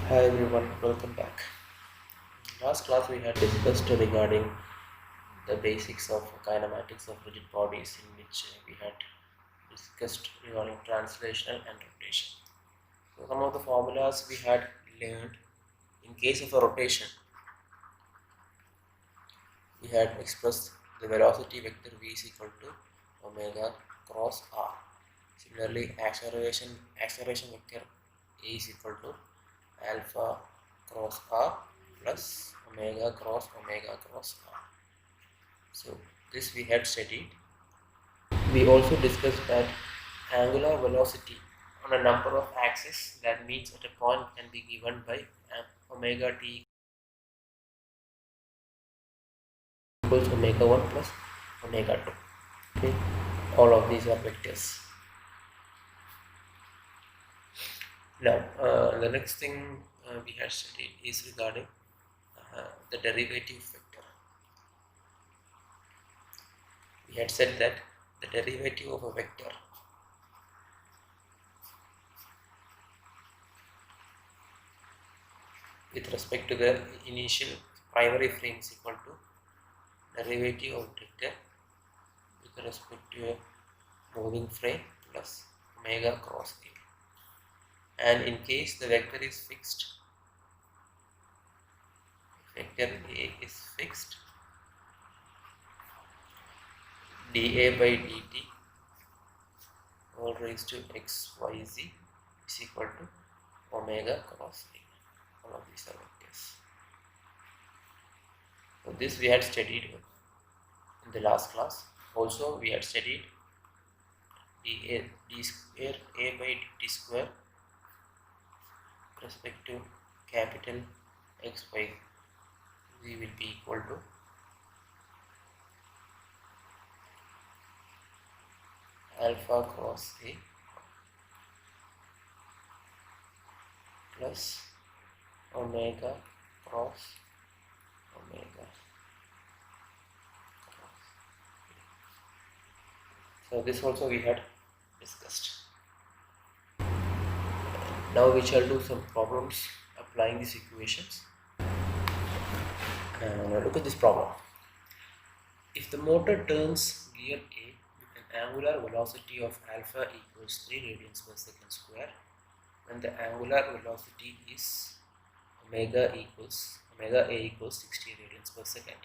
Hi everyone, welcome back. Last class we had discussed regarding the basics of kinematics of rigid bodies, in which we had discussed regarding translational and rotation. So some of the formulas we had learned. In case of a rotation, we had expressed the velocity vector v is equal to omega cross r. Similarly, acceleration vector a is equal to alpha cross r plus omega cross r. So this we had studied. We also discussed that angular velocity on a number of axes that meets at a point can be given by omega t equals omega 1 plus omega 2. Okay, all of these are vectors. Now, the next thing we had studied is regarding the derivative vector. We had said that the derivative of a vector with respect to the initial primary frame is equal to derivative of vector with respect to a moving frame plus omega cross a. And in case the vector is fixed, vector a is fixed, dA by dt all raised to xyz is equal to omega cross a. All of these are vectors. So this we had studied in the last class. Also we had studied d square a by dt square with respect to capital X by z will be equal to alpha cross a plus omega cross omega cross a. So this also we had discussed. Now we shall do some problems applying these equations. Look at this problem. If the motor turns gear A with an angular velocity of alpha equals 3 radians per second square, when the angular velocity is omega A equals 60 radians per second,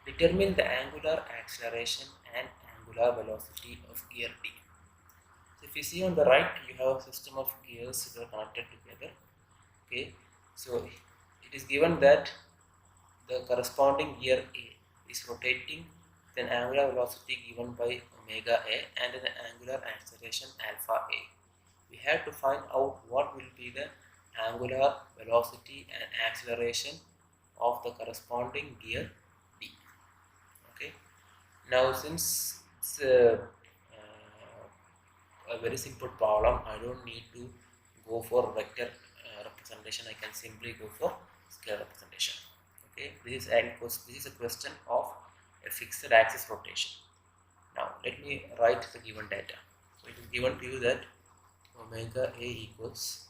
determine the angular acceleration and angular velocity of gear D. So if you see on the right, you have a system of gears that are connected together. Okay, so it is given that the corresponding gear A is rotating with an angular velocity given by omega A and an angular acceleration alpha A. We have to find out what will be the angular velocity and acceleration of the corresponding gear D. Okay. Now, since it's a very simple problem, I don't need to go for vector representation. I can simply go for scalar representation. Okay, this is a question of a fixed axis rotation. Now let me write the given data. So it is given to you that omega A equals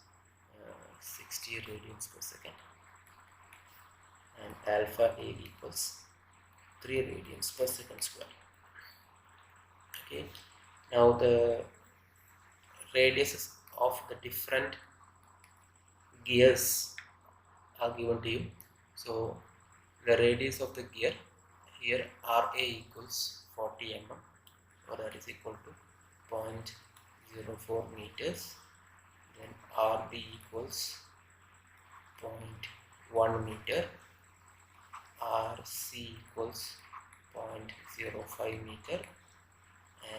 60 radians per second and alpha A equals 3 radians per second square. Okay, now the radiuses of the different gears are given to you. So the radius of the gear here RA equals 40 mm, or that is equal to 0.04 meters. Then RD equals 0.1 meter, RC equals 0.05 meter,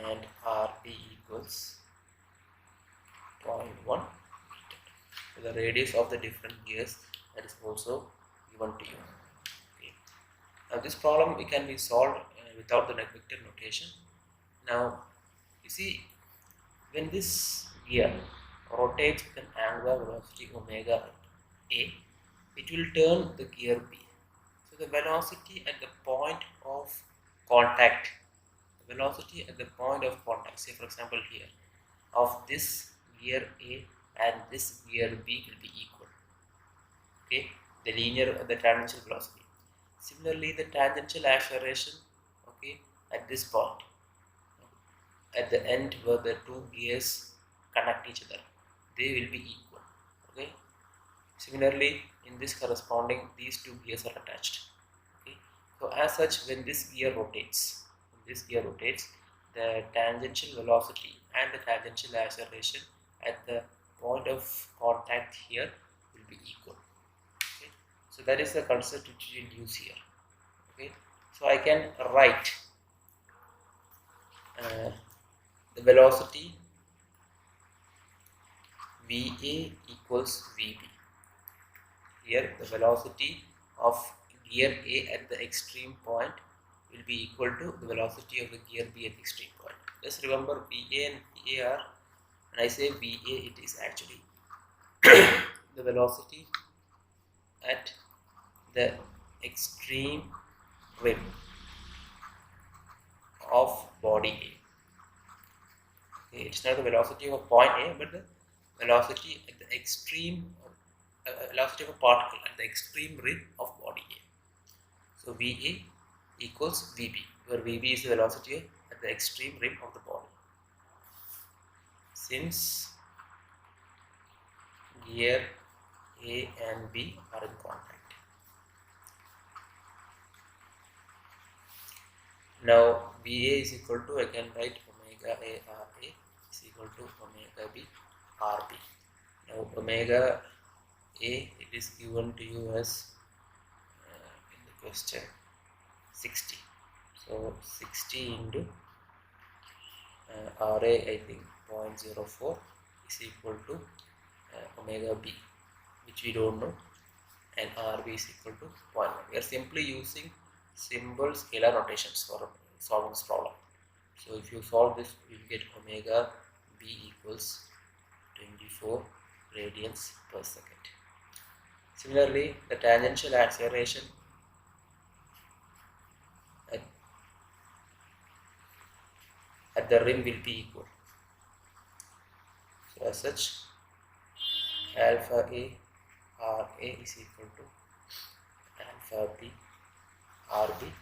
and RD equals 0.1 meter. So the radius of the different gears that is also given to you. Okay. Now this problem can be solved without the vector notation. Now you see, when this gear rotates with an angular velocity omega A, it will turn the gear B. So the velocity at the point of contact, say for example here, of this gear A and this gear B will be equal. okay, the tangential velocity. Similarly, the tangential acceleration, okay, at this point, at the end where the two gears connect each other, they will be equal. Okay. Similarly, in this corresponding, these two gears are attached. Okay. So as such, when this gear rotates, the tangential velocity and the tangential acceleration at the point of contact here will be equal. Okay. So that is the concept which we will use here. Okay. So I can write the velocity VA equals VB. Here the velocity of gear A at the extreme point will be equal to the velocity of the gear B at the extreme point. Just remember VA and VA when I say VA, it is actually the velocity at the extreme rim of body A. Okay, it's not the velocity of a point A, but the velocity at the extreme velocity of a particle at the extreme rim of body A. So VA equals VB, where VB is the velocity at the extreme rim of the body. Since gear A and B are in contact. Now VA is equal to, I can write omega A RA is equal to omega B RB. Now omega A, it is given to you as in the question 60. So 60 into RA, I think 0.04 is equal to omega B, which we don't know, and RB is equal to 0.1. We are simply using simple scalar notations for solving this problem. So if you solve this, you will get omega B equals 24 radians per second. Similarly, the tangential acceleration at the rim will be equal. So as such, alpha A RA is equal to alpha B RB.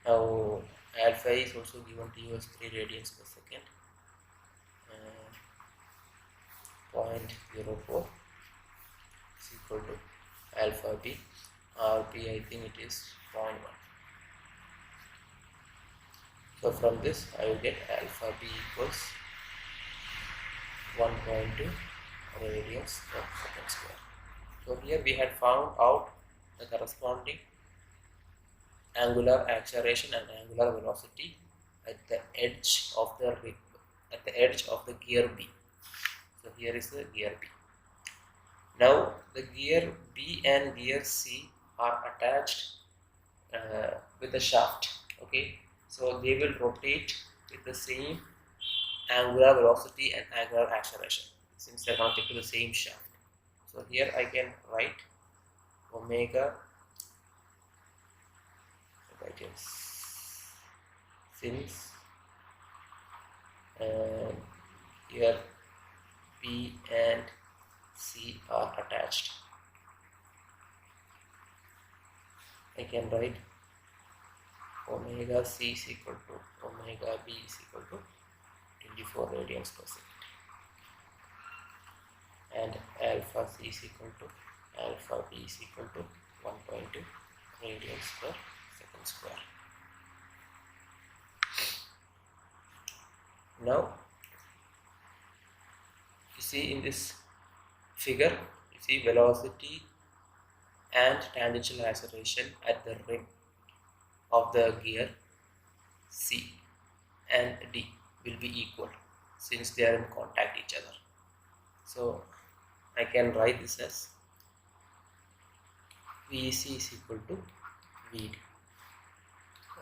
Now alpha A is also given to you as 3 radians per second. 0.04 is equal to alpha B. RB, I think it is 0.1. So from this I will get alpha B equals 1.2 radians per second square. So here we had found out the corresponding angular acceleration and angular velocity at the edge of the gear B. So here is the gear B. Now the gear B and gear C are attached with a shaft. Okay, so they will rotate with the same angular velocity and angular acceleration since they are connected to the same shaft. So here I can write omega. Since here B and C are attached, I can write omega C is equal to omega B is equal to 24 radians per second, and alpha C is equal to alpha B is equal to 1.2 radians per second square. Now you see in this figure, you see velocity and tangential acceleration at the rim of the gear C and D will be equal since they are in contact each other. So I can write this as VC is equal to VD.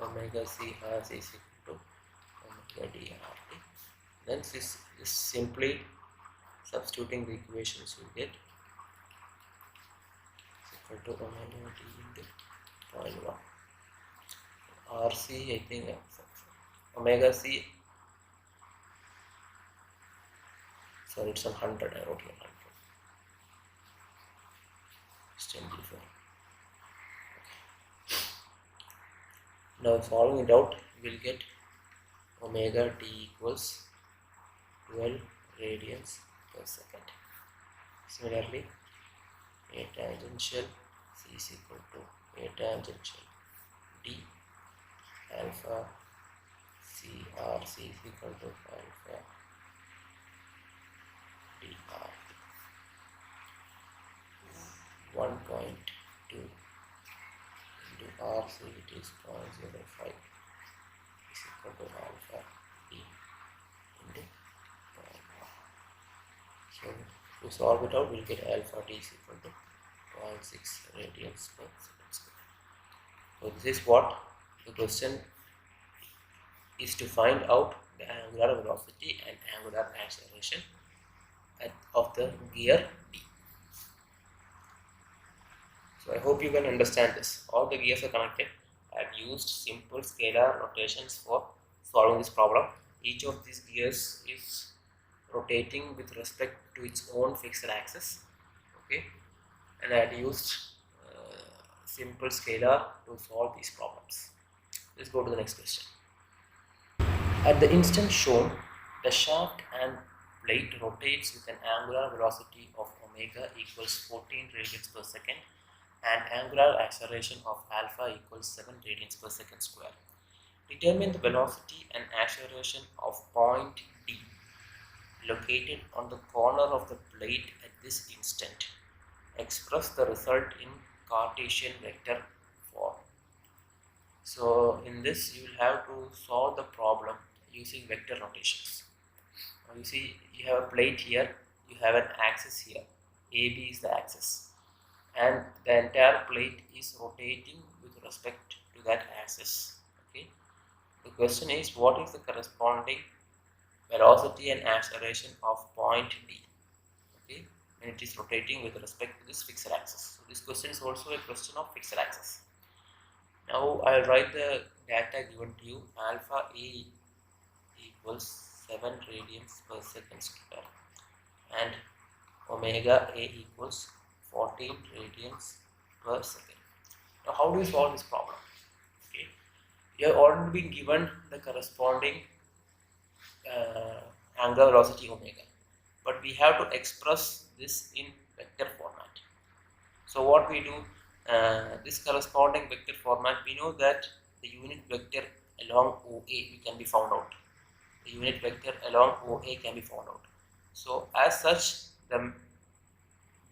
Omega C R C is equal to omega D RT. Then this is simply substituting the equations, you get equal to omega D into 0.1. RC, I think omega C, sorry, it's on 100, I wrote here 100. 24. Now solving it out, we'll get omega t equals 12 radians per second. Similarly, A tangential C is equal to A tangential d alpha CRC is equal to alpha dr. 1.2 into RC, it is 0.05 is equal to alpha d into 0.1. So to solve it out, we'll get alpha d is equal to 0.6 radians per second square. So this is what the question is, to find out the angular velocity and angular acceleration of the gear D. So I hope you can understand this. All the gears are connected. I have used simple scalar notations for solving this problem. Each of these gears is rotating with respect to its own fixed axis. Okay, and I had used simple scalar to solve these problems. Let's go to the next question. At the instant shown, the shaft and plate rotates with an angular velocity of omega equals 14 radians per second and angular acceleration of alpha equals 7 radians per second square. Determine the velocity and acceleration of point D located on the corner of the plate at this instant. Express the result in Cartesian vector form. So in this you will have to solve the problem using vector notations. Now you see, you have a plate here, you have an axis here, AB is the axis, and the entire plate is rotating with respect to that axis. Okay, the question is, what is the corresponding velocity and acceleration of point D, okay, when it is rotating with respect to this fixed axis? So this question is also a question of fixed axis. Now I'll write the data given to you. Alpha A equals 7 radians per second square and omega A equals 14 radians per second. Now how do we solve this problem? Okay, you have already been given the corresponding angular velocity omega, but we have to express this in vector format. So what we do, this corresponding vector format, we know that the unit vector along OA can be found out. The unit vector along OA can be found out. So as such, the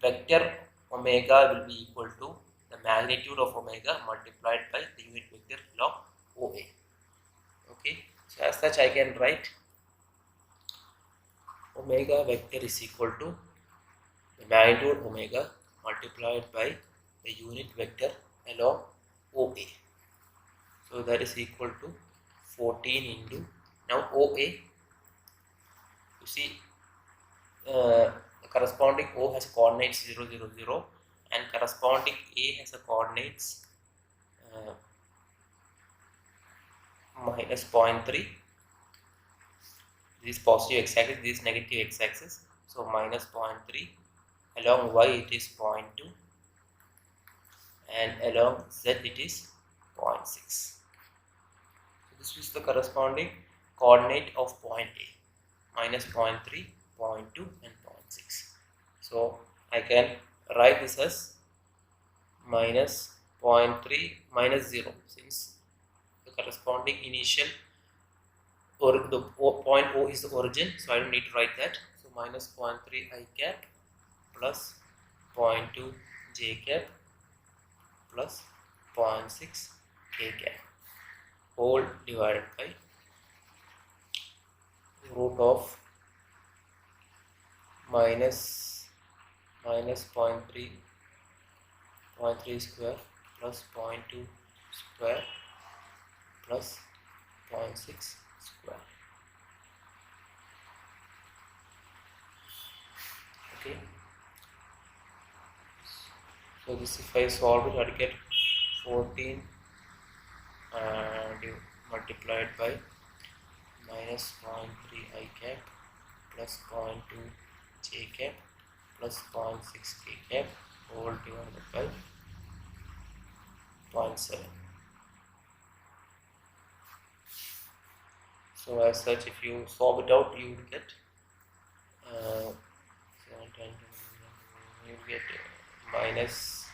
vector omega will be equal to the magnitude of omega multiplied by the unit vector along OA. Okay, so as such I can write omega vector is equal to the magnitude omega multiplied by the unit vector along OA. So that is equal to 14 into, now OA, you see the corresponding O has coordinates 0, 0, 0 and corresponding A has a coordinates minus 0.3. This is positive x-axis, this is negative x-axis, so minus 0.3. Along y it is 0.2 and along z it is 0.6. So this is the corresponding coordinate of point A, minus 0.3, 0.2 and 0.6. So I can write this as minus 0.3 minus 0, since the corresponding initial or the point O is the origin, so I don't need to write that. So minus 0.3 I cap plus 0.2 j cap plus 0.6 k cap whole divided by root of minus 0.3 square plus 0.2 square plus 0.6 square. Okay, so this, if I solve it, I'll get 14 multiplied by minus 0.3 I cap plus 0.2 j cap plus 0.6 k cap whole divided by 0.7. So as such, if you solve it out, you would get minus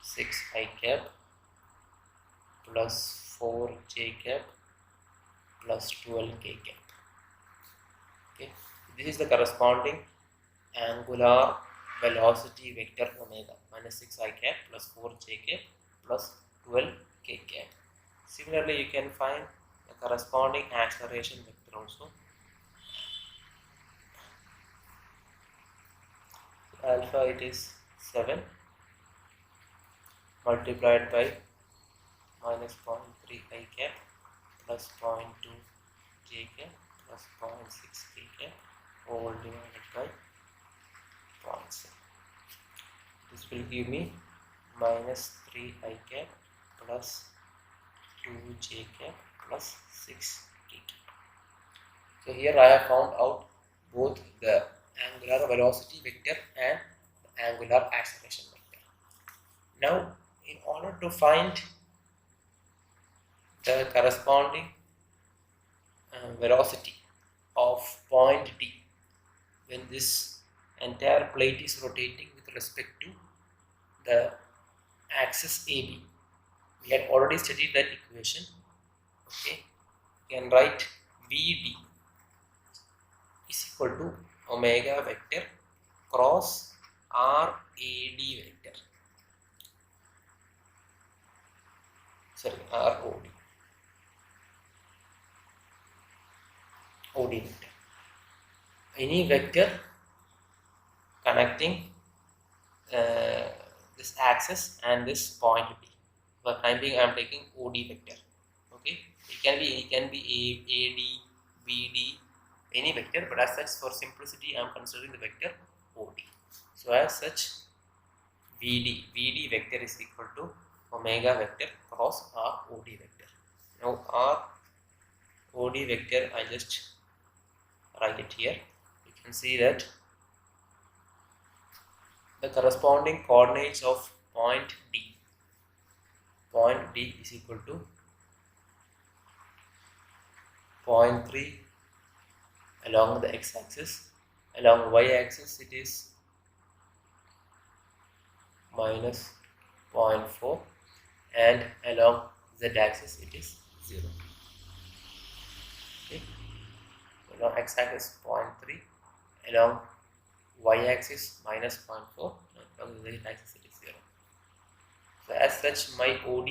6 I cap plus 4 j cap plus 12 k cap. Okay, this is the corresponding angular velocity vector omega, minus 6 I cap plus 4 j cap plus 12 k cap. Similarly, you can find the corresponding acceleration vector also. Alpha, it is 7 multiplied by minus 0.3 I cap plus 0.2 j cap plus 0.6 k cap all divided by 0.7. This will give me minus 3 I cap plus 2 j cap plus 6 k cap. So here I have found out both the angular velocity vector and the angular acceleration vector. Now, in order to find the corresponding velocity of point D when this entire plate is rotating with respect to the axis AB, we had already studied that equation. Okay, you can write VD is equal to omega vector cross RAD vector. Sorry, ROD. OD vector. Any vector connecting this axis and this point D. For time being, I am taking OD vector. Okay, it can be AD, BD, any vector, but as such, for simplicity, I am considering the vector OD. So as such, VD vector is equal to omega vector cross ROD vector. Now ROD vector, I just write it here. You can see that the corresponding coordinates of point D is equal to 0.3 along the x-axis, along y-axis it is minus 0.4, and along z-axis it is 0. Okay, along x-axis 0.3, along y-axis minus 0.4, and along z-axis it is 0. So as such, my ROD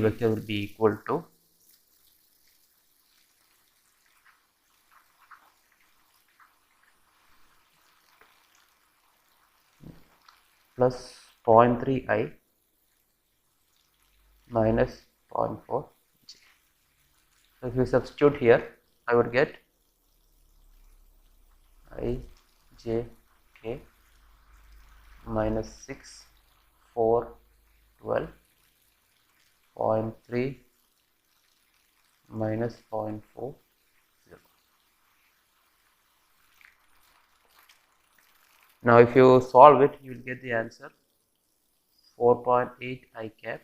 vector will be equal to plus 0.3 I minus 0.4 J. So if you substitute here, I would get I J K minus 6 4 12 0.3 minus 0.4 0. Now if you solve it, you will get the answer 4.8 I cap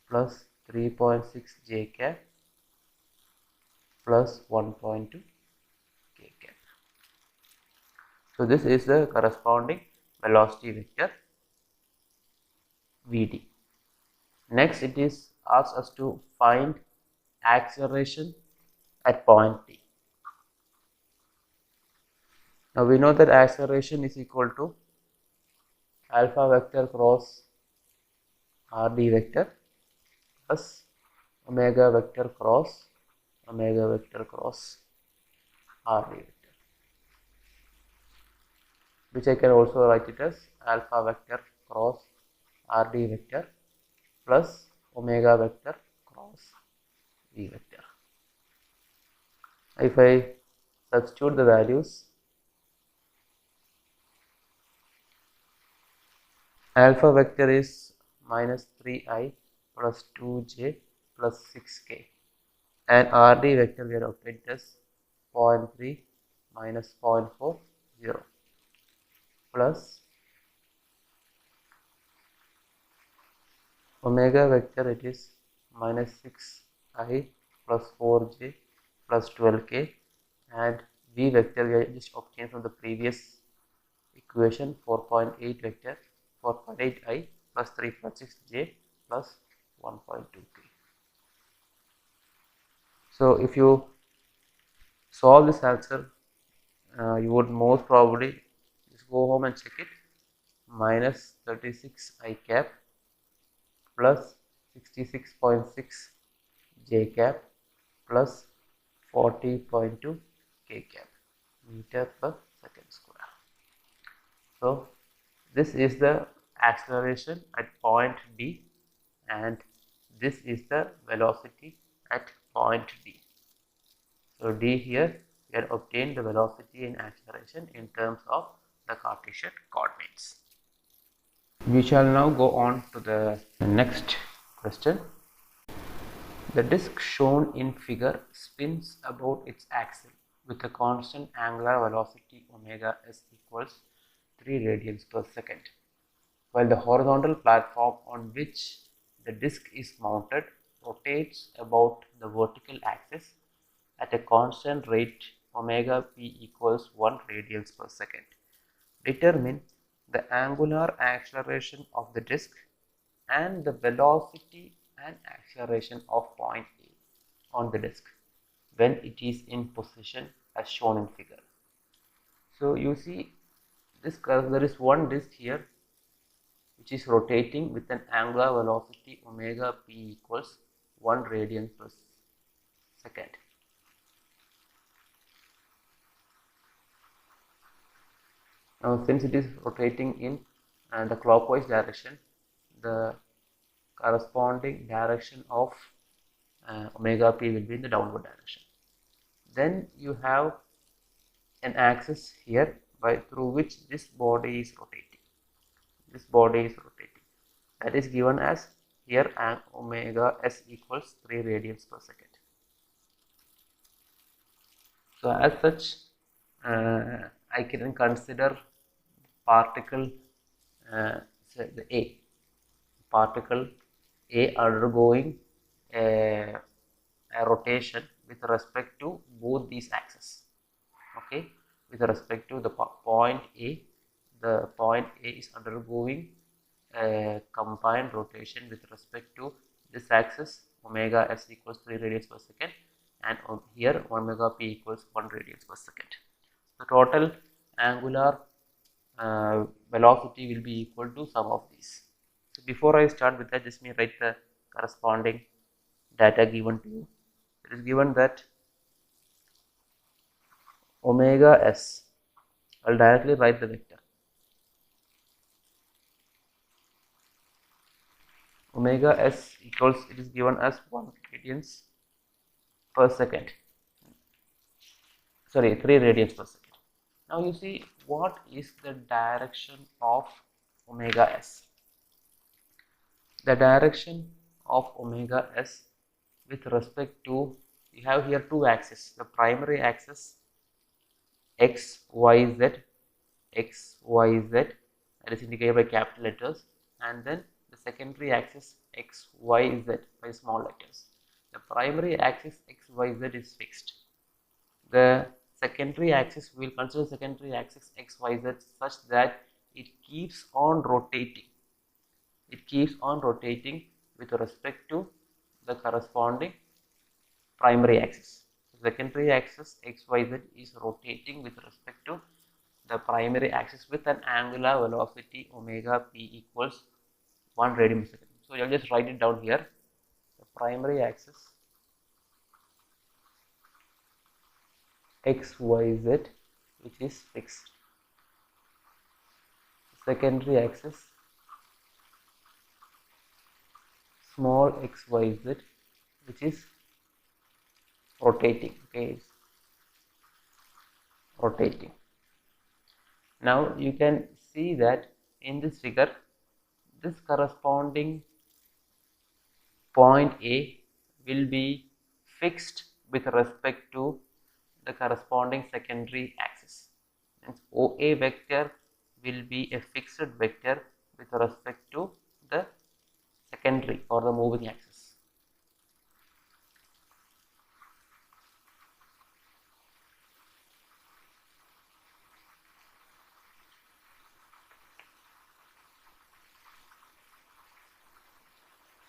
plus 3.6 j cap plus 1.2 k cap. So this is the corresponding velocity vector Vd. Next, it is asks us to find acceleration at point T. Now we know that acceleration is equal to alpha vector cross RD vector plus omega vector cross RD vector, which I can also write it as alpha vector cross RD vector plus omega vector cross V vector. If I substitute the values, alpha vector is minus 3I plus 2j plus 6k, and RD vector we are obtained as 0.3 minus 0.4 0 plus omega vector, it is minus 6i plus 4j plus 12k, and v vector we just obtained from the previous equation, 4.8 vector 4.8i plus 3.6j plus 1.2k. So if you solve this answer, you would most probably just go home and check it. Minus 36i cap plus 66.6 j cap plus 40.2 k cap meter per second square. So this is the acceleration at point D, and this is the velocity at point D. So D here, we have obtained the velocity and acceleration in terms of the Cartesian coordinates. We shall now go on to the next question. The disk shown in figure spins about its axle with a constant angular velocity omega s equals 3 radians per second, while the horizontal platform on which the disk is mounted rotates about the vertical axis at a constant rate omega p equals 1 radians per second. Determine the angular acceleration of the disk and the velocity and acceleration of point A on the disk when it is in position as shown in figure. So you see this curve, there is one disk here which is rotating with an angular velocity omega p equals 1 radian per second. Now since it is rotating in the clockwise direction, the corresponding direction of omega p will be in the downward direction. Then you have an axis here through which this body is rotating. This body is rotating. That is given as here omega s equals 3 radians per second. So as such, I can consider particle the A. Particle A undergoing a rotation with respect to both these axes. Okay, with respect to the point A, the point A is undergoing a combined rotation with respect to this axis omega s equals 3 radians per second, and here omega p equals 1 radians per second. The total angular velocity will be equal to sum of these. So before I start with that, just me write the corresponding data given to you. It is given that omega s, I'll directly write the vector. Omega s equals, it is given as 1 radians per second. Sorry, 3 radians per second. Now you see what is the direction of omega s. The direction of omega s with respect to, we have here two axes. The primary axis x, y, z, that is indicated by capital letters, and then the secondary axis x, y, z by small letters. The primary axis x, y, z is fixed. The secondary axis, we will consider secondary axis x, y, z such that it keeps on rotating. It keeps on rotating with respect to the corresponding primary axis. So secondary axis x, y, z is rotating with respect to the primary axis with an angular velocity omega p equals 1 radian per second. So I'll just write it down here. The primary axis x, y, z, which is fixed. Secondary axis small x, y, z, which is rotating. Okay, it's rotating. Now you can see that in this figure, this corresponding point A will be fixed with respect to the corresponding secondary axis. Means OA vector will be a fixed vector with respect to the secondary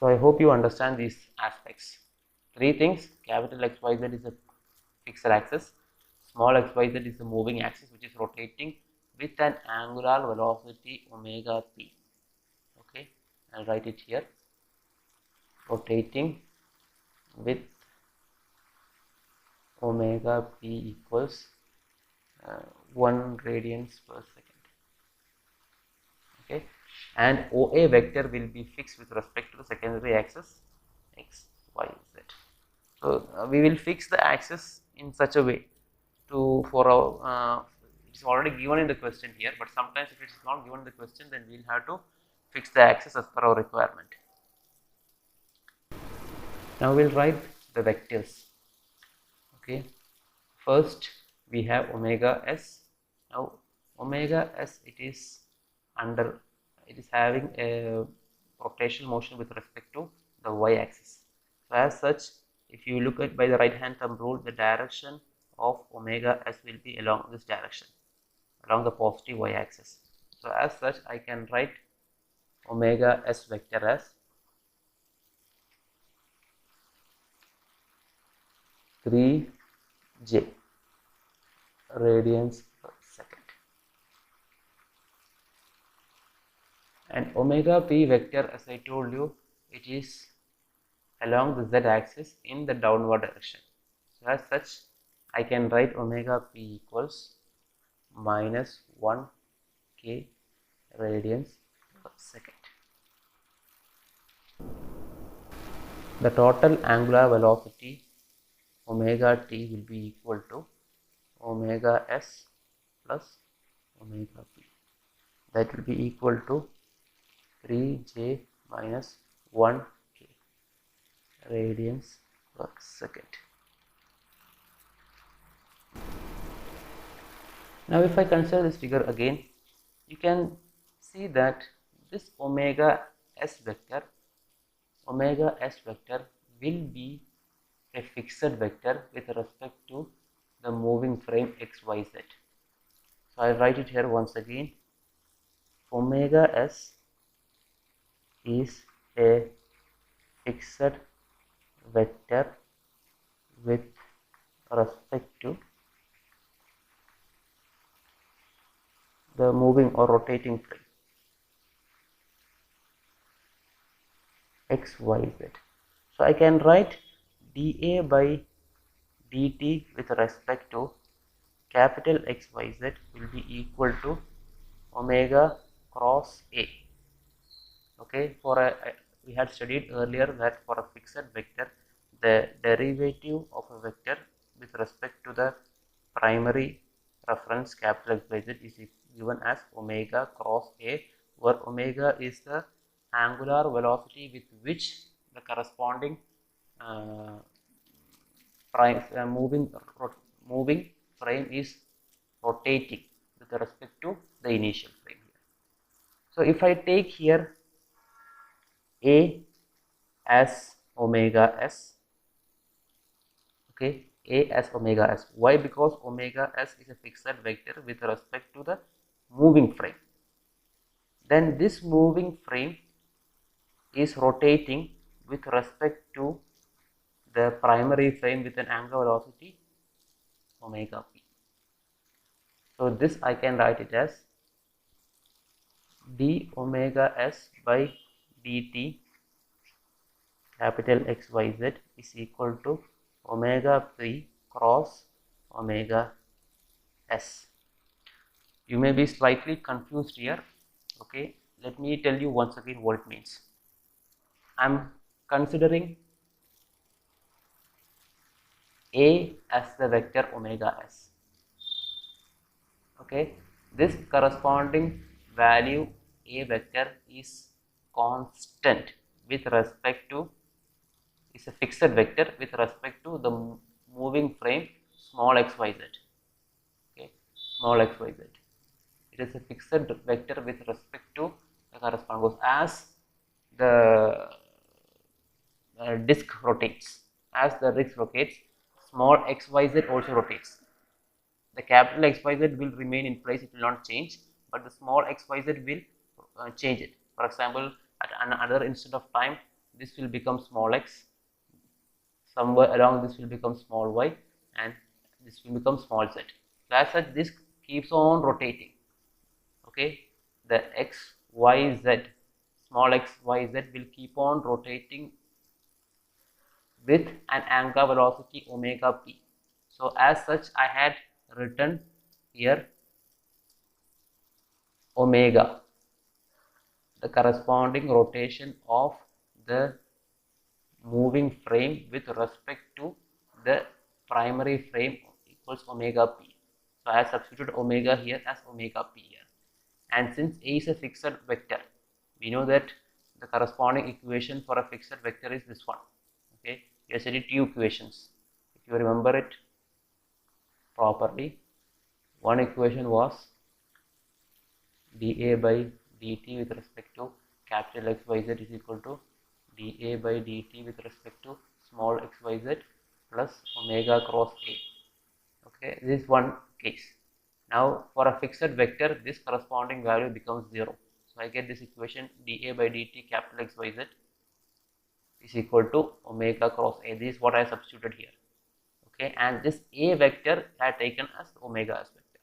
So I hope you understand these aspects. Three things: capital XYZ is a fixed axis, small xyz is the moving axis which is rotating with an angular velocity omega p. Okay, I'll write it here. Rotating with omega p equals 1 radians per second. Okay, and OA vector will be fixed with respect to the secondary axis x, y, z. So we will fix the axis in such a way to for our it is already given in the question here, but sometimes if it is not given in the question, then we will have to fix the axis as per our requirement. Now we will write the vectors. Okay, first we have omega s. Now omega s, it is having a rotational motion with respect to the y axis. So as such, if you look at by the right hand thumb rule, the direction of omega s will be along this direction, along the positive y axis. So as such, I can write omega s vector as 3j radians per second. And omega p vector, as I told you, it is along the z axis in the downward direction. So as such, I can write omega p equals minus 1k radians per second. The total angular velocity omega t will be equal to omega s plus omega p. That will be equal to 3j minus 1k radians per second. Now if I consider this figure again, you can see that this omega s vector will be a fixed vector with respect to the moving frame xyz. So I write it here once again. Omega s is a fixed vector with respect to the moving or rotating frame xyz. So I can write dA by dt with respect to capital XYZ will be equal to omega cross A. Okay, we had studied earlier that for a fixed vector, the derivative of a vector with respect to the primary reference capital XYZ is given as omega cross A, where omega is the angular velocity with which the corresponding moving frame is rotating with respect to the initial frame here. So if I take here A as omega s, okay, A as omega s. Why? Because omega s is a fixed vector with respect to the moving frame. Then this moving frame is rotating with respect to the primary frame with an angular velocity omega p. So this I can write it as d omega s by dt capital XYZ is equal to omega p cross omega s. You may be slightly confused here. Okay, let me tell you once again what it means. I am considering A as the vector omega s. Okay, this corresponding value A vector is constant with respect to, is a fixed vector with respect to the moving frame small xyz. Okay, small xyz. It is a fixed vector with respect to the corresponding, as the disk rotates. As the disk rotates, small xyz also rotates. The capital XYZ will remain in place, it will not change, but the small xyz will change it. For example, at another instant of time, this will become small x, somewhere along this will become small y, and this will become small z. So as such, this keeps on rotating. Okay, the x, y, z, small x, y, z will keep on rotating with an angular velocity omega p. So as such, I had written here omega, the corresponding rotation of the moving frame with respect to the primary frame equals omega p. So I have substituted omega here as omega p here. And since A is a fixed vector, we know that the corresponding equation for a fixed vector is this one. Okay, we have studied two equations. If you remember it properly, one equation was dA by dt with respect to capital XYZ is equal to dA by dt with respect to small xyz plus omega cross A. Okay, this is one case. Now for a fixed vector, this corresponding value becomes 0. So I get this equation dA by dt capital XYZ is equal to omega cross A. This is what I substituted here. Okay, and this A vector I had taken as omega as vector.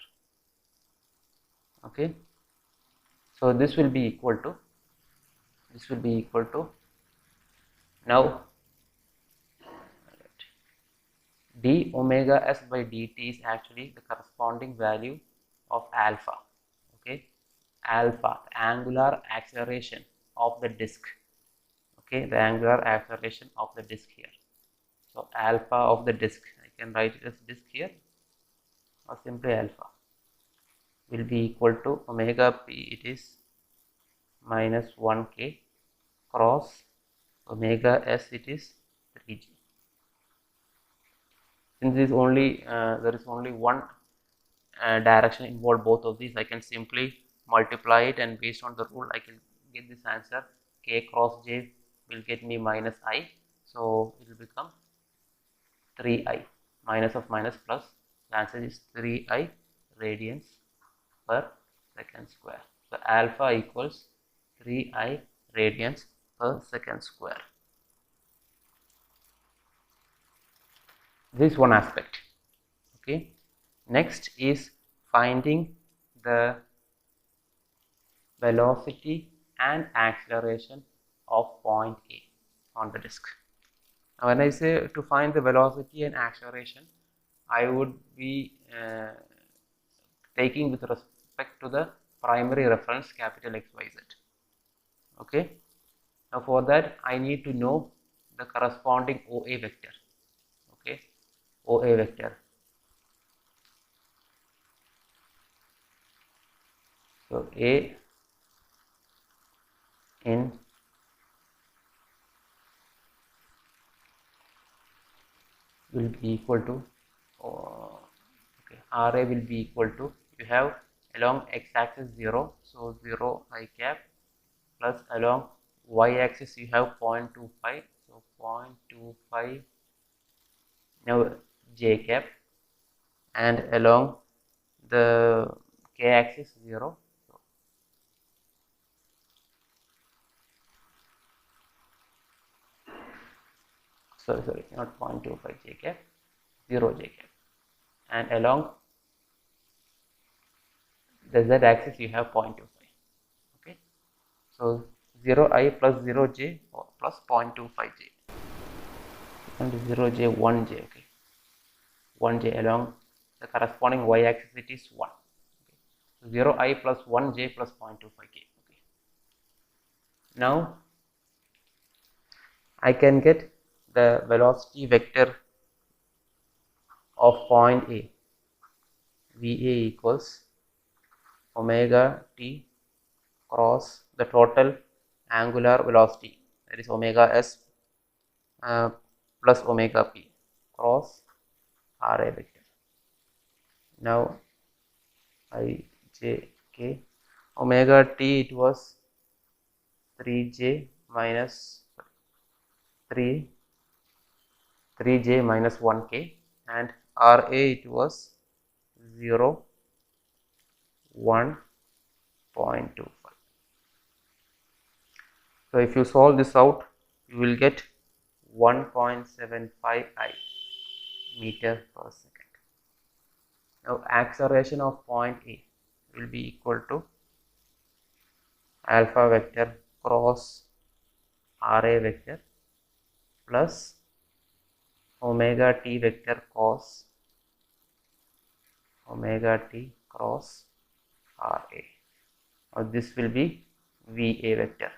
Okay, so this will be equal to now d omega s by dt is actually the corresponding value of alpha. Okay, alpha, the angular acceleration of the disk. Okay, the angular acceleration of the disk here. So alpha of the disk, I can write it as disk here, or simply alpha, will be equal to omega p, it is minus 1k cross omega s, it is 3g. Since there is only one direction involved, both of these, I can simply multiply it, and based on the rule I can get this answer. K cross j will get me minus I, so it will become 3I, minus of minus plus, the answer is 3I radians per second square. So alpha equals 3I radians per second square. This is one aspect. Okay, next is finding the velocity and acceleration of point A on the disk. Now when I say to find the velocity and acceleration, I would be taking with respect to the primary reference capital XYZ. Okay, now for that I need to know the corresponding OA vector. Okay, OA vector. So A in will be equal to RA will be equal to, you have along x-axis 0, so 0 I cap, plus along y-axis you have 0.25, so 0.25 now j cap, and along the k-axis 0, sorry, not 0.25 j cap, 0 j cap, and along the z-axis you have 0.25. Okay, so 0I plus 0j plus 0.25j, and 0j 1j. Okay, 1j along the corresponding y-axis, it is 1. Okay, so 0I plus 1j plus 0.25k. Okay, now I can get the velocity vector of point A. VA equals omega t cross the total angular velocity, that is omega s plus omega p cross RA vector. Now I j k omega t, it was 3j minus 3j minus 1k, and RA it was 0 1.25. So if you solve this out, you will get 1.75 I meter per second. Now acceleration of point A will be equal to alpha vector cross RA vector plus omega t vector cos omega t cross RA. Now this will be VA vector.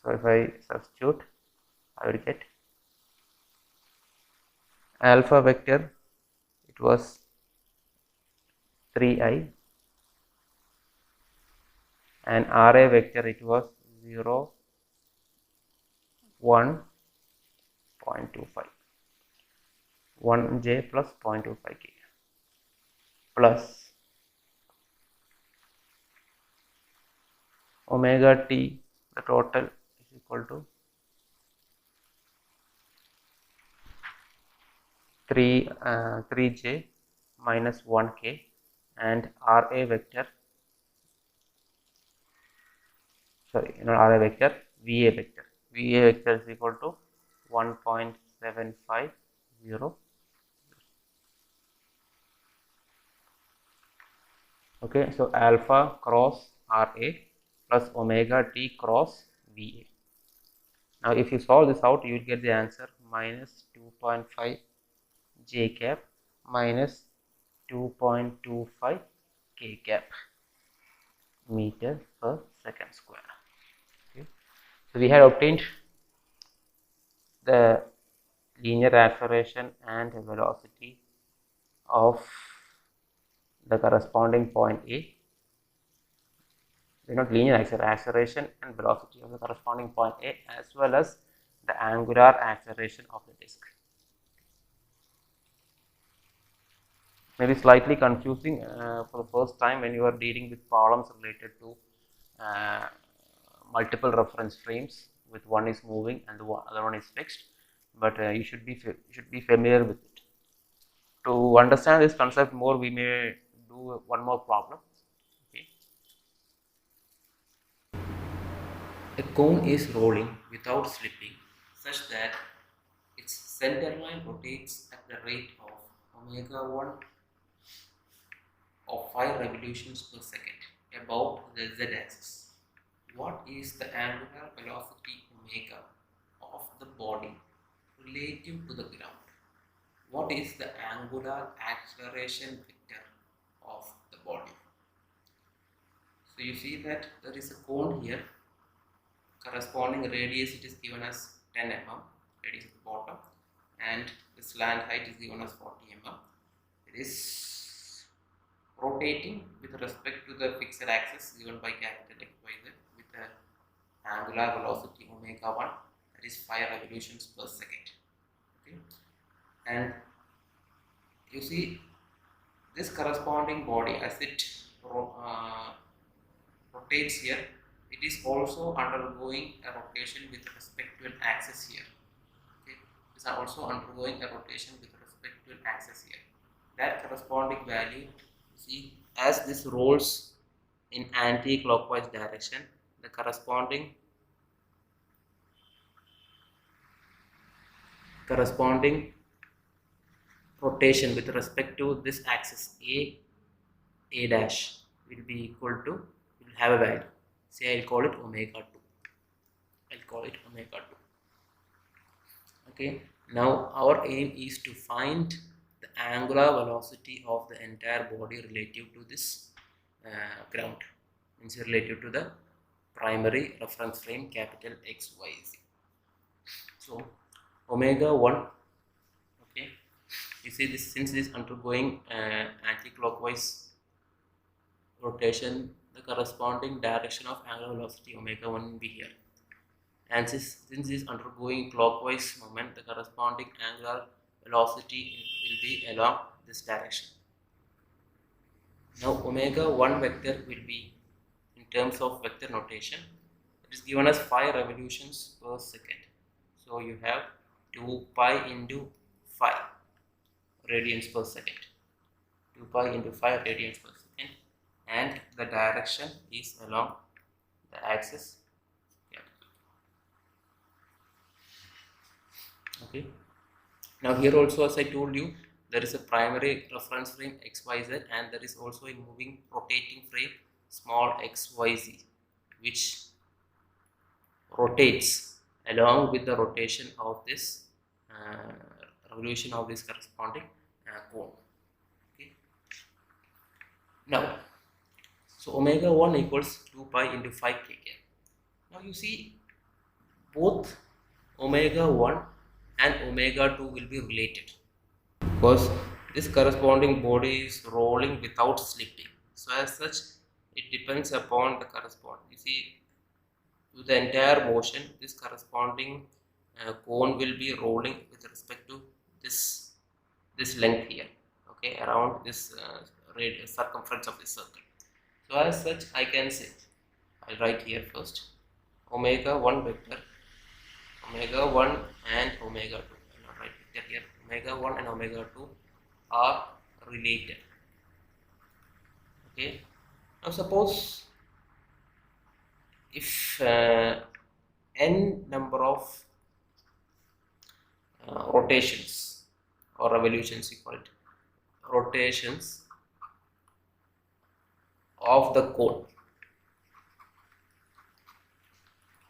So if I substitute, I will get alpha vector, it was 3I, and RA vector, it was 0, 1.25, 1J plus 0.25K plus omega t, the total is equal to 3J minus 1K, and RA vector, sorry, not RA vector, VA vector. VA vector is equal to 1.750. Okay, so alpha cross RA plus omega t cross VA. Now if you solve this out, you will get the answer minus 2.5 J cap minus 2.25 K cap meter per second square. Okay. So we have obtained the linear acceleration and velocity of the corresponding point A. Not linear acceleration and velocity of the corresponding point A, as well as the angular acceleration of the disk. Maybe slightly confusing for the first time when you are dealing with problems related to multiple reference frames, with one is moving and the other one is fixed, but you should be familiar with it. To understand this concept more, we may do one more problem. Okay. A cone is rolling without slipping, such that its center line rotates at the rate of omega 1 of 5 revolutions per second about the z-axis. What is the angular velocity omega of the body relative to the ground? What is the angular acceleration vector of the body? So you see that there is a cone here, corresponding radius it is given as 10 mm, radius at the bottom, and the slant height is given as 40 mm. It is rotating with respect to the fixed axis given by capital X, Y, Z, with the angular velocity omega 1, that is 5 revolutions per second. Okay. And you see this corresponding body, as it rotates here, it is also undergoing a rotation with respect to an axis here. Okay. It is also undergoing a rotation with respect to an axis here. That corresponding value, see, as this rolls in anti-clockwise direction, the corresponding rotation with respect to this axis A dash will be equal to, will have a value. Say I'll call it omega 2. Okay. Now our aim is to find the angular velocity of the entire body relative to this ground, means relative to the primary reference frame capital X, Y, Z. So omega 1, okay, you see this, since it is undergoing anti-clockwise rotation, the corresponding direction of angular velocity omega 1 will be here, and since it is undergoing clockwise movement, the corresponding angular velocity will be along this direction. Now omega 1 vector will be, in terms of vector notation, it is given as 5 revolutions per second. So you have 2 pi into 5 radians per second. 2 pi into 5 radians per second, and the direction is along the axis. Okay. Now here also, as I told you, there is a primary reference frame XYZ, and there is also a moving rotating frame small xyz, which rotates along with the rotation of this revolution of this corresponding cone. Okay. Now, so omega 1 equals 2 pi into 5 kk. Now you see, both omega 1 and omega 2 will be related, because this corresponding body is rolling without slipping. So as such, it depends upon the corresponding. You see, to the entire motion, this corresponding cone will be rolling with respect to this length here, okay, around this radius circumference of this circle. So as such, I can say, I'll write here first, omega 1 vector, omega 1 and omega 2. I'll not write vector here. Omega 1 and omega 2 are related. Okay. Now suppose if n number of rotations or revolutions, you call it, rotations of the cone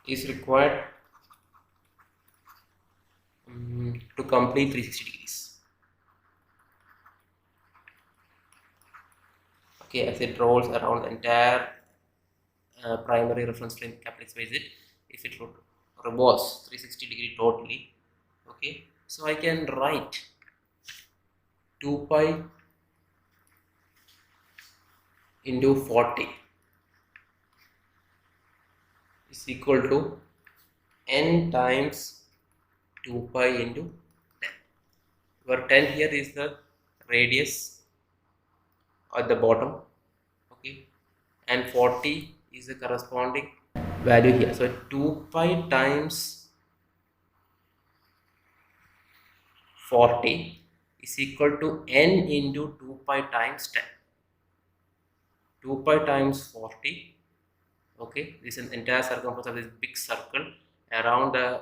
is required to complete 360 degrees. Okay, as it rolls around the entire primary reference frame XYZ, if it revolves 360 degree totally, okay, so I can write 2 pi into 40 is equal to n times 2 pi into 10, where 10 here is the radius at the bottom, okay, and 40 is the corresponding value here. So 2 pi times 40 is equal to n into 2 pi times 10. 2 pi times 40, okay, this is an entire circumference of this big circle around the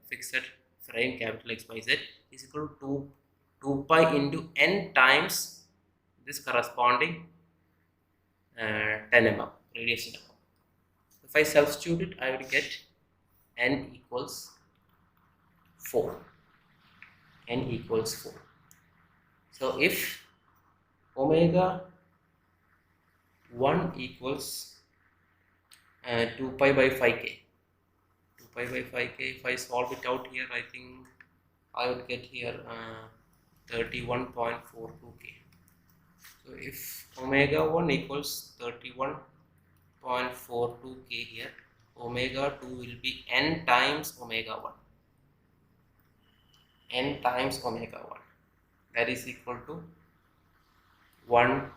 fixed frame capital XYZ is equal to 2 pi into n times this corresponding 10 mm radius in mm. If I substitute it, I will get n equals 4. N equals 4. So if omega 1 equals 2 pi by 5k, 2 pi by 5k, if I solve it out here, I think I would get here 31.42k. So if omega 1 equals 31.42k here, omega 2 will be n times omega 1. N times omega 1. That is equal to 1.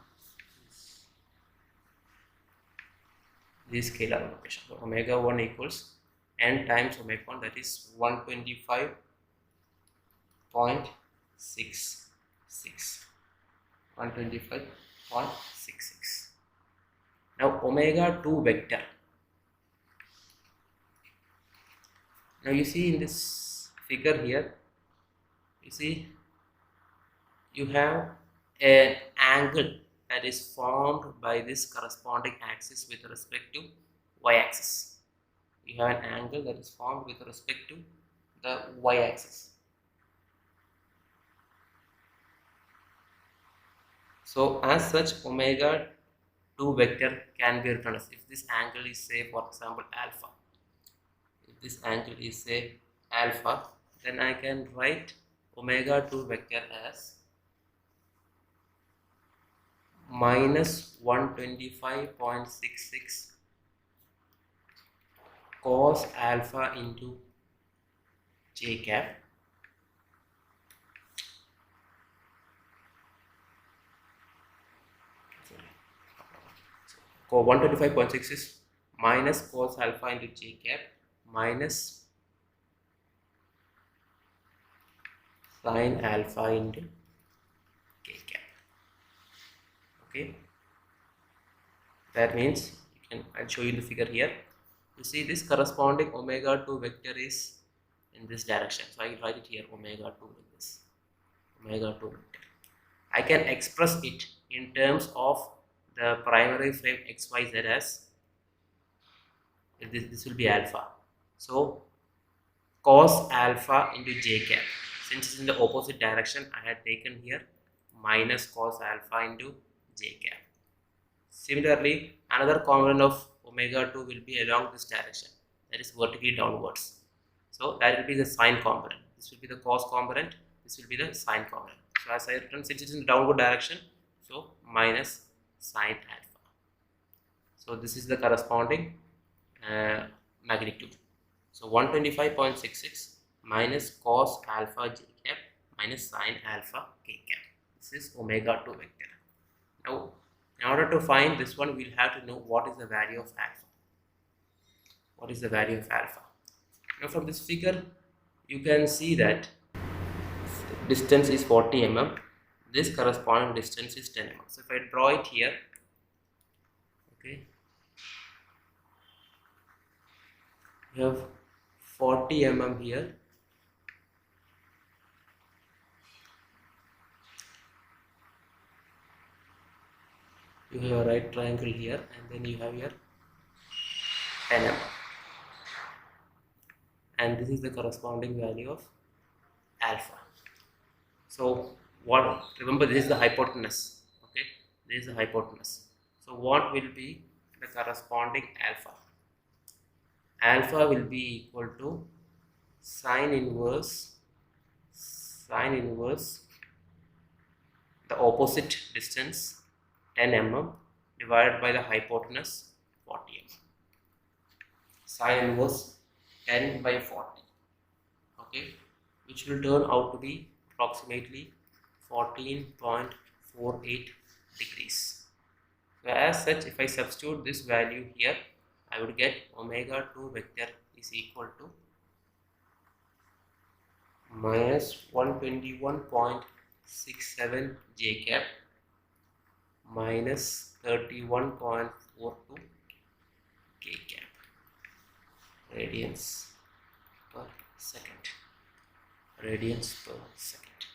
This scalar notation. So omega 1 equals n times omega 1, that is 125.66. 125.66. Now omega 2 vector. Now you see in this figure here, you see you have an angle that is formed by this corresponding axis with respect to y-axis. You have an angle that is formed with respect to the y-axis. So as such, omega 2 vector can be written as, if this angle is, say, for example, alpha. If this angle is, say, alpha, then I can write omega 2 vector as minus 125.66 cos alpha into j cap so 125.6 is minus cos alpha into j cap minus sin alpha into k cap. Okay, that means I'll show you the figure here. You see this corresponding omega 2 vector is in this direction. So I will write it here omega 2 like this, omega 2 vector. I can express it in terms of the primary frame xyz as this will be alpha. So cos alpha into j cap. Since it's in the opposite direction, I had taken here minus cos alpha into j cap. Similarly, another component of omega 2 will be along this direction, that is vertically downwards. So that will be the sine component. This will be the cos component. This will be the sine component. So as I written, since it is in the downward direction, so minus sine alpha. So this is the corresponding magnitude. So 125.66 minus cos alpha j cap minus sine alpha k cap. This is omega 2 vector. Now, in order to find this one, we'll have to know what is the value of alpha. What is the value of alpha? Now, from this figure, you can see that distance is 40 mm. This corresponding distance is 10 mm. So, if I draw it here, okay, we have 40 mm here. You have a right triangle here, and then you have here 10 mm. And this is the corresponding value of alpha. So what, remember, this is the hypotenuse, okay, this is the hypotenuse. So what will be the corresponding alpha? Alpha will be equal to sine inverse the opposite distance 10 mm divided by the hypotenuse 40 mm. Sine inverse 10 by 40, okay, which will turn out to be approximately 14.48 degrees. So as such, if I substitute this value here, I would get omega 2 vector is equal to minus 121.67 j cap minus 31.42 k cap radians per second. Radians per second.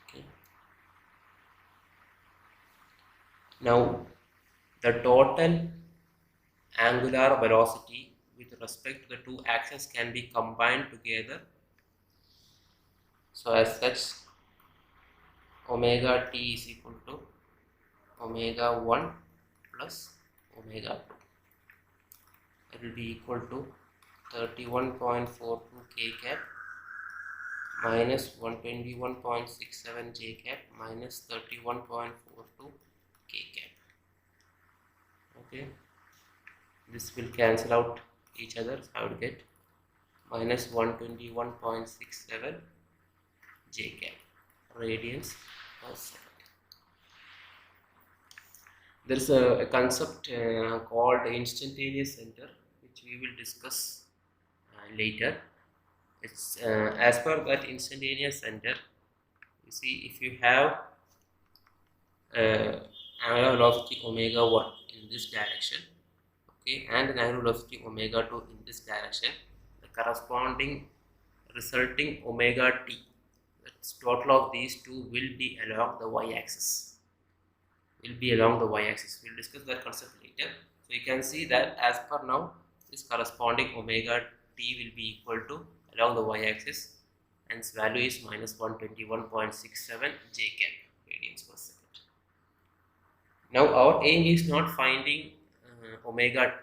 Okay. Now, the total angular velocity with respect to the two axes can be combined together. So as such, omega t is equal to omega 1 plus omega 2. It will be equal to 31.42 k cap minus 121.67 j cap minus 31.42 k cap. Okay, this will cancel out each other, so I would get minus 121.67 j cap radians per second. There is a concept called instantaneous center, which we will discuss later. It's as per that instantaneous center, you see, if you have angular velocity omega 1 in this direction, okay, and an angular velocity omega 2 in this direction, the corresponding resulting omega t, that's total of these two, will be along the y-axis. We'll discuss that concept later. So you can see that as per now, this corresponding omega t will be equal to along the y-axis, and its value is minus 121.67 j cap radians per second. Now our aim is not finding omega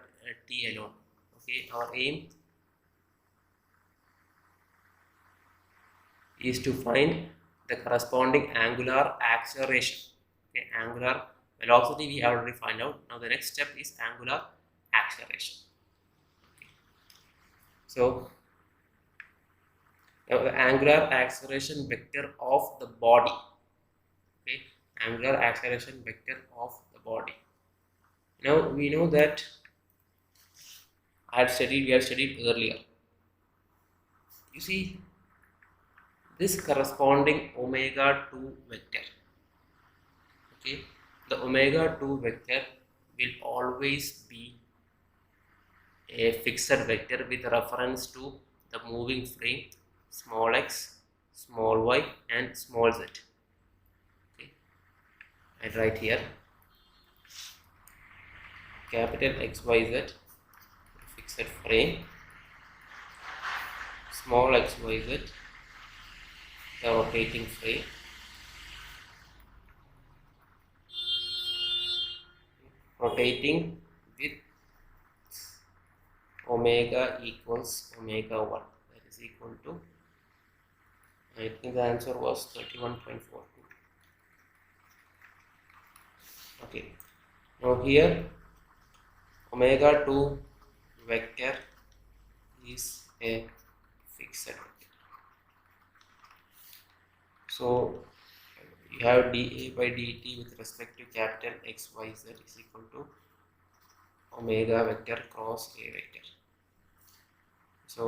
t alone. Okay, our aim is to find the corresponding angular acceleration. Okay, angular velocity we already find out. Now the next step is angular acceleration. Okay. So now the angular acceleration vector of the body. Okay, angular acceleration vector of the body. Now we know that we have studied earlier. You see, this corresponding omega 2 vector, okay, the omega 2 vector will always be a fixed vector with reference to the moving frame small x, small y and small z. Okay. I write here capital XYZ fixed frame, small xyz the rotating frame, rotating with omega equals omega 1, that is equal to, I think the answer was 31.42. Okay, now here omega 2 vector is a fixed vector. So you have dA by dt with respect to capital XYZ is equal to omega vector cross A vector. So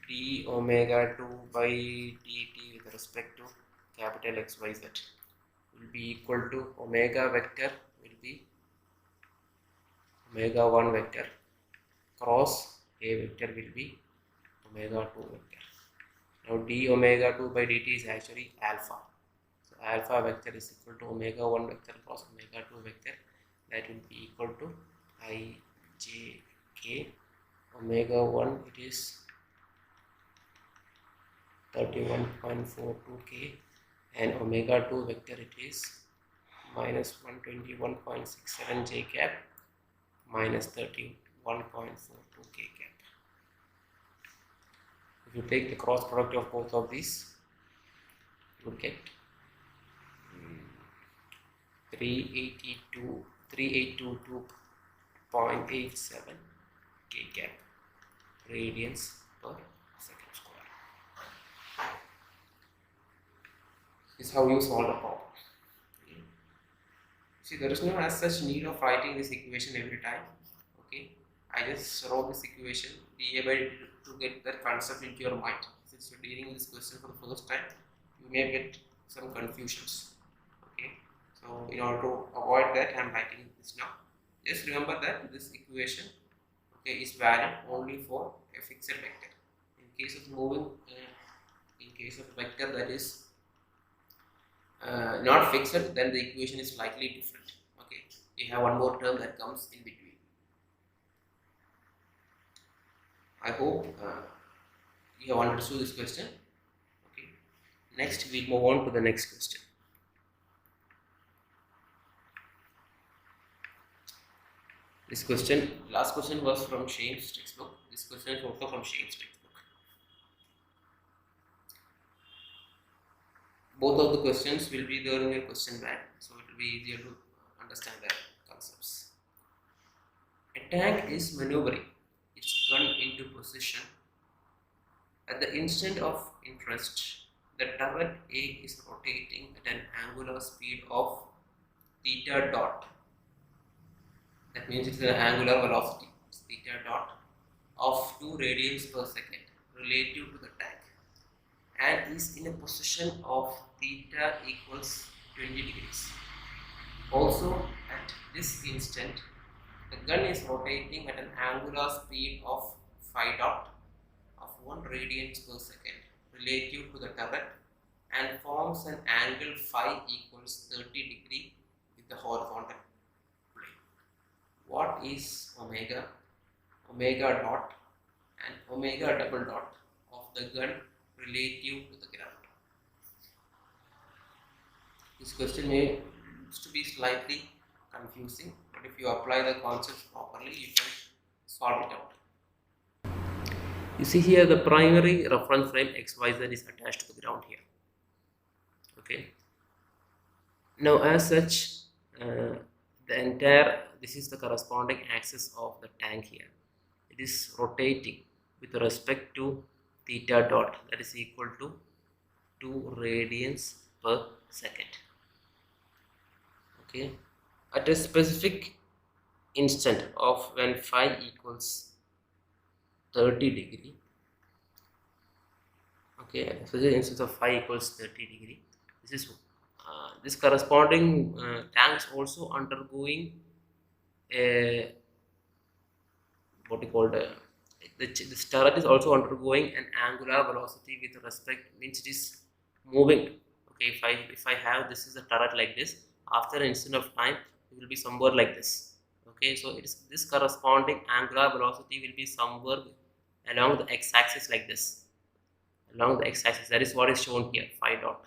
d omega 2 by dt with respect to capital XYZ will be equal to omega vector will be omega 1 vector cross A vector will be omega 2 vector. Now d omega 2 by dt is actually alpha. So alpha vector is equal to omega 1 vector cross omega 2 vector, that will be equal to ijk. Omega 1 it is 31.42k and omega 2 vector it is minus 121.67 j cap minus 31.42k cap. If you take the cross product of both of these, you would get 3822.87 k cap radians per second square. This is how you solve the problem. See, there is no as such need of writing this equation every time. Okay, I just wrote this equation dA by dt to get that concept into your mind. Since you're dealing with this question for the first time, you may get some confusions. Okay, so in order to avoid that, I am writing this now. Just remember that this equation, okay, is valid only for a fixed vector. In case of moving, in case of vector that is not fixed, then the equation is slightly different. Okay, you have one more term that comes in between. I hope you have understood this question. Okay, next we move on to the next question. This question, last question was from Shane's textbook. This question is also from Shane's textbook. Both of the questions will be there in your question bank, so it will be easier to understand the concepts. A tank is maneuvering its gun into position. At the instant of interest, the turret A is rotating at an angular speed of theta dot. That means it's an angular velocity, it's theta dot, of 2 radians per second relative to the tank, and is in a position of theta equals 20 degrees. Also, at this instant, the gun is rotating at an angular speed of phi dot of 1 radian per second relative to the turret and forms an angle phi equals 30 degree with the horizontal plane. What is omega, omega dot and omega double dot of the gun relative to the ground? This question may to be slightly confusing, but if you apply the concepts properly, you can solve it out. You see here the primary reference frame XYZ is attached to the ground here. Okay. Now as such, the entire, this is the corresponding axis of the tank here. It is rotating with respect to theta dot, that is equal to 2 radians per second. Okay, at a specific instant of when phi equals 30 degree. Okay, so the instance of phi equals 30 degree. This is this corresponding tank is also undergoing a what you call this turret is also undergoing an angular velocity with respect, means it is moving. Okay, if I have this is a turret like this, after an instant of time it will be somewhere like this. Okay, so it is this corresponding angular velocity will be somewhere along the x-axis like this, along the x-axis. That is what is shown here, phi dot.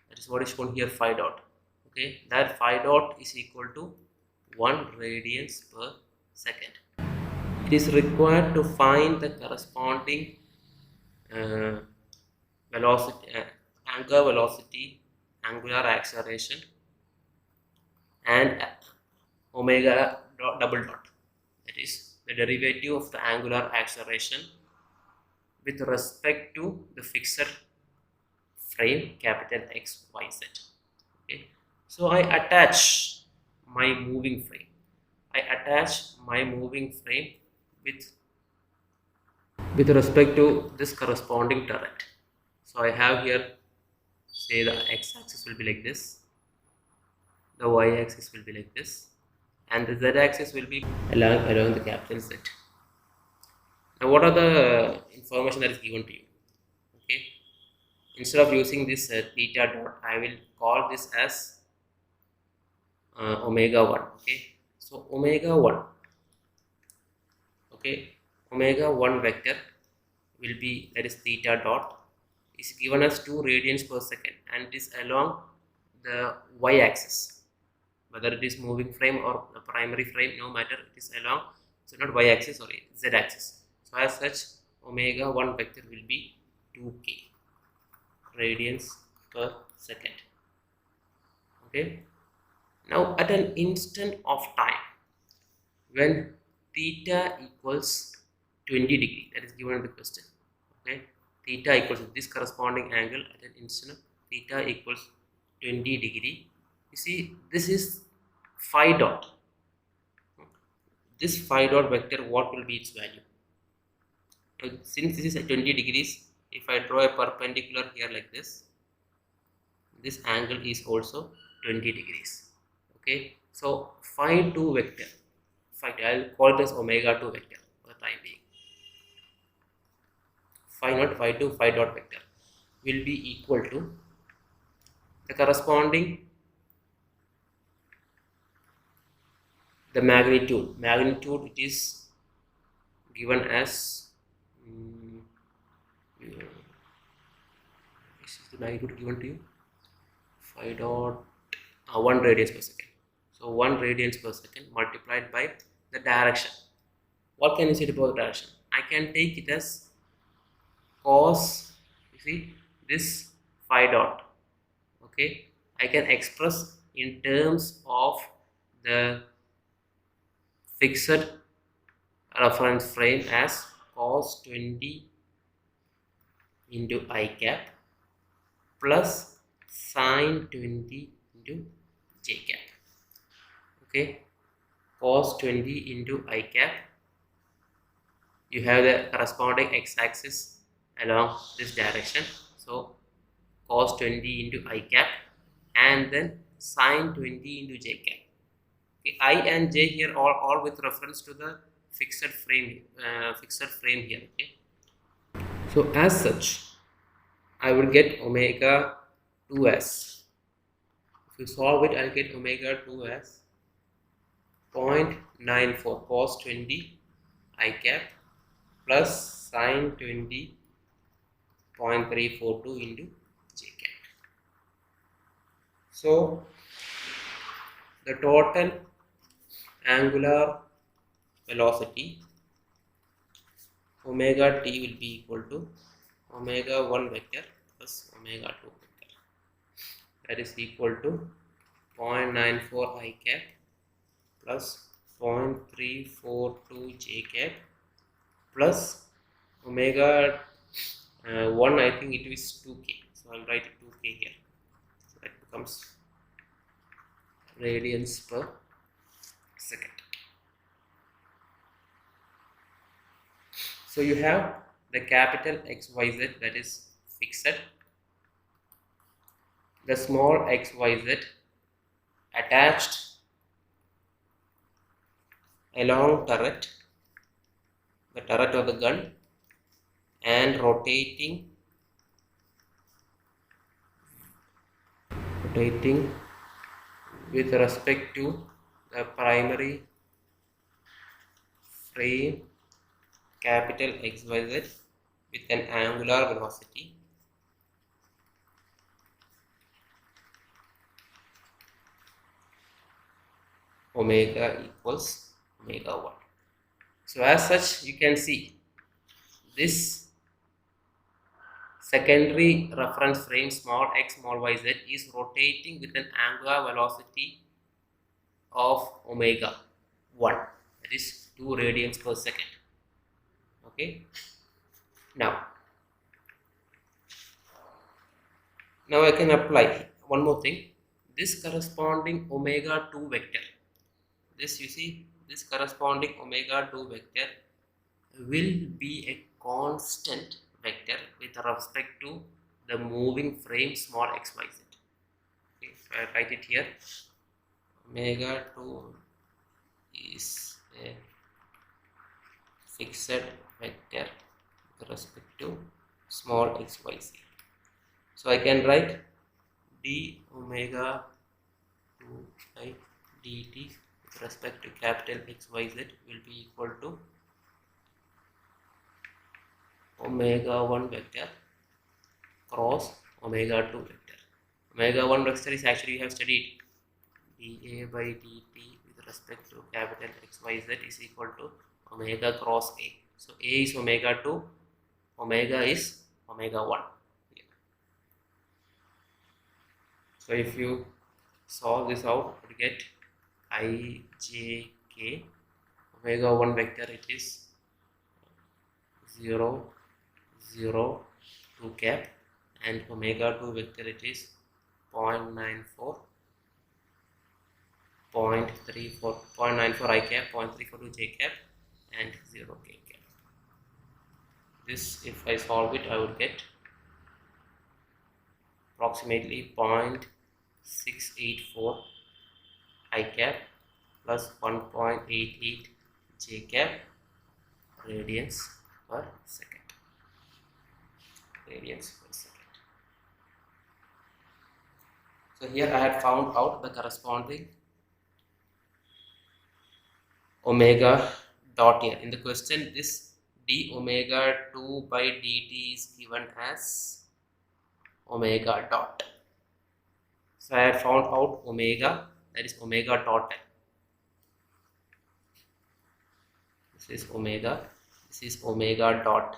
That is what is shown here, phi dot. Okay, that phi dot is equal to 1 radians per second. It is required to find the corresponding velocity, angular velocity, angular acceleration, and omega double dot. That is the derivative of the angular acceleration with respect to the fixed frame capital X, Y, Z. Okay, so I attach my moving frame. With respect to this corresponding turret. So I have here, say the x-axis will be like this, the y-axis will be like this, and the z-axis will be along the capital Z. Now what are the information that is given to you? Okay, instead of using this theta dot, I will call this as omega 1. Okay, so omega 1, okay, omega 1 vector will be, that is theta dot, is given as 2 radians per second, and it is along the y-axis, whether it is moving frame or the primary frame, no matter, it is along, so not y-axis, sorry, z-axis. So as such, omega 1 vector will be 2k radians per second. Okay, now at an instant of time when theta equals 20 degree, that is given in the question. Okay, theta equals this corresponding angle at an instant of theta equals 20 degree. You see, this is phi dot. This phi dot vector, what will be its value? Since this is at 20 degrees, if I draw a perpendicular here like this angle is also 20 degrees. Okay, so phi 2 vector, I'll call this omega 2 vector for the time being. Phi naught, phi 2, phi dot vector will be equal to the corresponding, the magnitude it is given as this is the magnitude given to you, phi dot 1 radians per second. So 1 radians per second multiplied by the direction. What can you say about the direction? I can take it as cos, you see this phi dot. Okay, I can express in terms of the fixed reference frame as cos 20 into I cap plus sin 20 into j cap. Okay, cos 20 into I cap, you have the corresponding x-axis along this direction, so cos 20 into I cap, and then sin 20 into j cap. Okay, I and j here all with reference to the fixed frame here. Okay, so as such I will get omega 2 as, if you solve it, I'll get omega 2 as 0.94 cos 20 I cap plus sin 20 0.342 into j cap. So the total angular velocity omega t will be equal to omega 1 vector plus omega 2 vector, that is equal to 0.94 I cap plus 0.342 j cap plus omega 1, I think it is 2k, so I'll write 2k here, so that becomes radians per second. So you have the capital XYZ, that is fixed, the small xyz attached along turret, the turret of the gun and rotating with respect to the primary frame capital XYZ with an angular velocity omega equals omega 1. So as such, you can see this secondary reference frame small x small yz is rotating with an angular velocity of omega 1, that is 2 radians per second. Okay, now I can apply one more thing. This corresponding omega 2 vector, this you see, this corresponding omega 2 vector will be a constant vector with respect to the moving frame small xyz. Okay, so I write it here. Omega 2 is a fixed vector with respect to small xyz. So I can write d omega 2 by dt with respect to capital xyz will be equal to omega 1 vector cross omega 2 vector. Omega 1 vector is actually, we have studied dA by dt with respect to capital xyz is equal to omega cross a. So a is omega 2, omega is omega 1. So if you solve this out, you get ijk. Omega 1 vector, it is 0 0 2 cap, and omega 2 vector it is 0.94 i cap, 0.342 j cap, and 0 k cap. This, if I solve it, I would get approximately 0.684 i cap plus 1.88 j cap radians per second. So here I had found out the corresponding omega dot here. In the question, this d omega 2 by dt is given as omega dot. So I had found out omega, that is omega total. This is omega dot.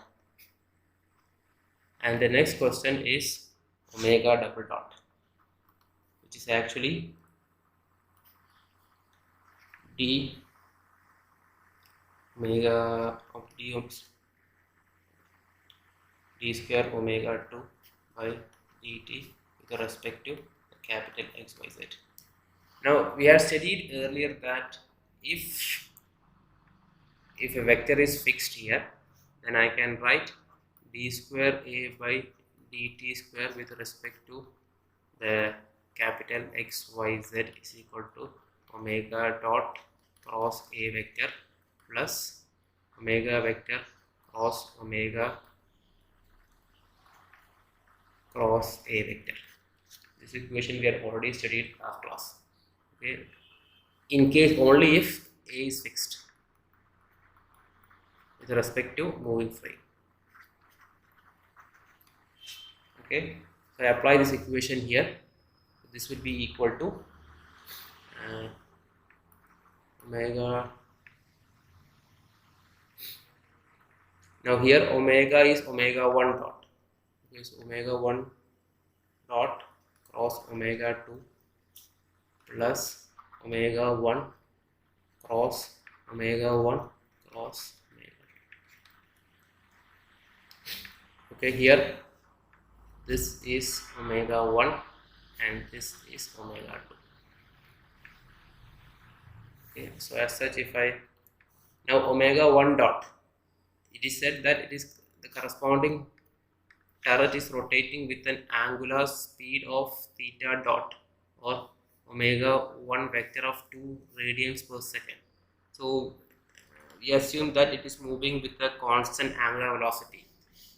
And the next question is omega double dot, which is actually d omega of d square omega 2 by dt with respect to the capital xyz. Now we had studied earlier that if a vector is fixed here, then I can write d square a by dt square with respect to the capital xyz is equal to omega dot cross a vector plus omega vector cross omega cross a vector. This equation we had already studied last class. Okay, in case only if a is fixed with respect to moving frame. Okay, so I apply this equation here. This will be equal to omega. Now here omega is omega 1 dot. Okay, so omega 1 dot cross omega 2 plus omega 1 cross omega 1 cross omega 2. Okay, here this is omega 1 and this is omega 2. Okay, so as such, if I now omega 1 dot, it is said that it is the corresponding turret is rotating with an angular speed of theta dot or omega 1 vector of 2 radians per second. So we assume that it is moving with a constant angular velocity,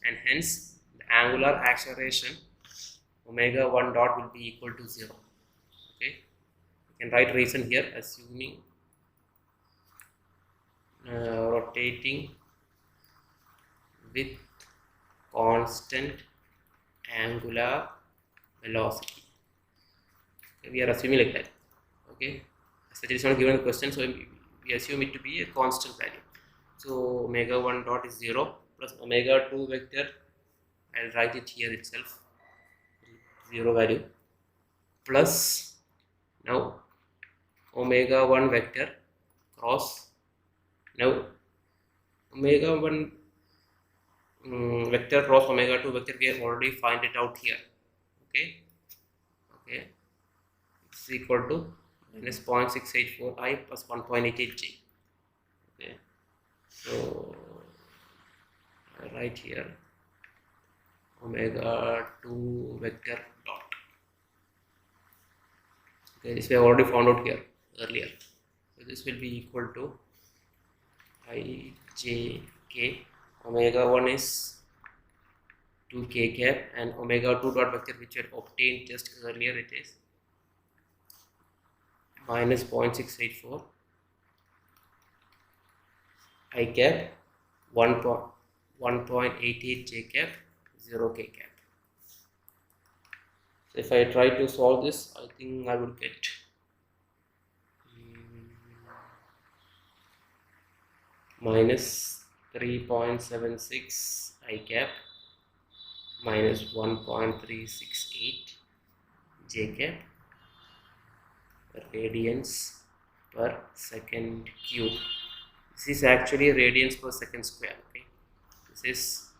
and hence the angular acceleration omega 1 dot will be equal to 0. Okay, you can write reason here, assuming rotating with constant angular velocity. Okay, we are assuming like that. Okay, such is not given in the question, so we assume it to be a constant value. So omega 1 dot is 0 plus omega 2 vector, I'll write it here itself, 0 value, plus now omega 1 vector cross, now omega 1 vector cross omega 2 vector, we have already find it out here. Okay, it's equal to minus 0.684 I plus 1.88 J. Okay, so I write here omega 2 vector dot. Okay, this we have already found out here earlier. So this will be equal to I j k. Omega 1 is 2 k cap, and omega 2 dot vector which we had obtained just earlier, it is minus 0.684 I cap 1.88 j cap 0 k cap. So if I try to solve this, I think I would get minus 3.76 I cap minus 1.368 j cap radians per second cube. This is actually radians per second square. Okay, this is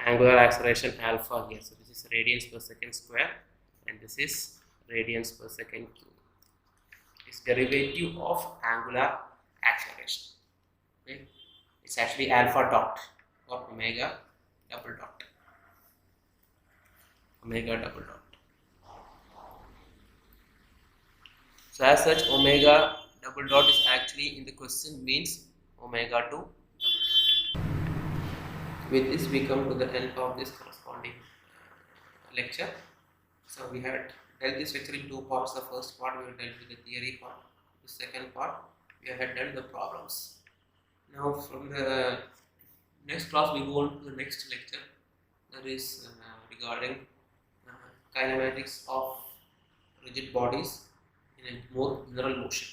angular acceleration alpha here, so this is radians per second square, and this is radians per second cube. It's derivative of angular acceleration. Okay, it's actually alpha dot or omega double dot. So as such, omega double dot is actually in the question means omega 2 double dot. With this, we come to the end of this corresponding lecture. So we had dealt this lecture in two parts. The first part we have dealt with the theory part. The second part we have dealt the problems. Now from the next class we go on to the next lecture, that is regarding kinematics of rigid bodies in a more general motion.